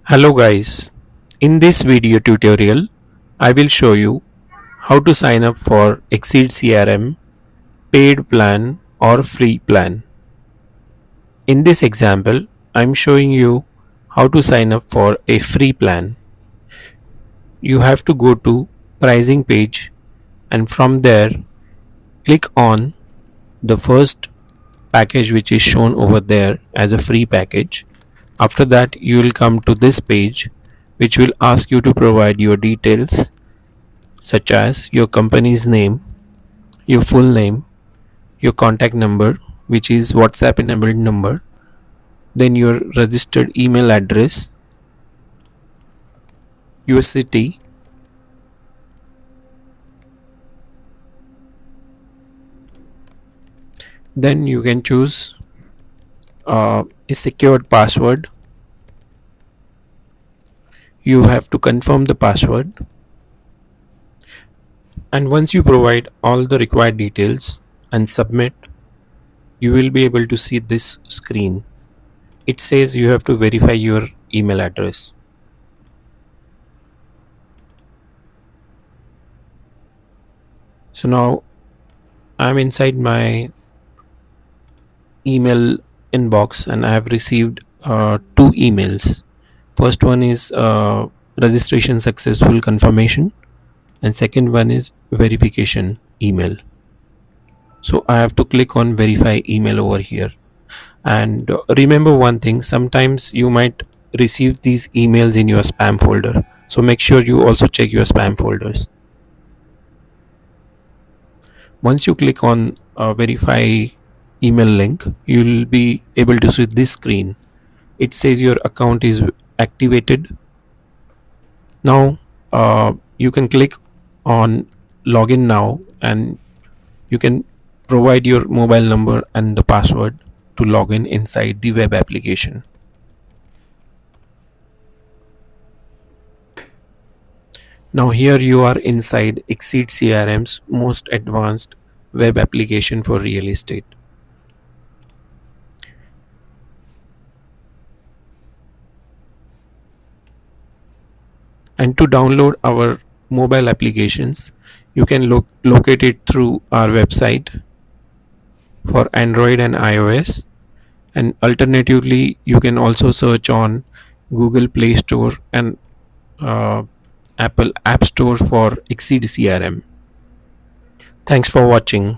Hello guys, in this video tutorial I will show you how to sign up for XceedCRM paid plan or free plan. In this example I am showing you how to sign up for a free plan. You have to go to pricing page and from there click on the first package which is shown over there as a free package. After that you will come to this page which will ask you to provide your details such as your company's name, your full name, your contact number which is WhatsApp enabled number, then your registered email address, your city, then you can choose a secured password. You have to confirm the password, and once you provide all the required details and submit, you will be able to see this screen. It says you have to verify your email address. So now I'm inside my email inbox and I have received two emails. First one is registration successful confirmation and second one is verification email. So I have to click on verify email over here. And remember one thing, sometimes you might receive these emails in your spam folder, so make sure you also check your spam folders. Once you click on verify email link, you will be able to see this screen. It says your account is activated. Now you can click on login now and you can provide your mobile number and the password to log in inside the web application. Now here you are inside XceedCRM's most advanced web application for real estate. And to download our mobile applications, you can locate it through our website for Android and iOS, and alternatively you can also search on Google Play Store and Apple App Store for XceedCRM. Thanks for watching.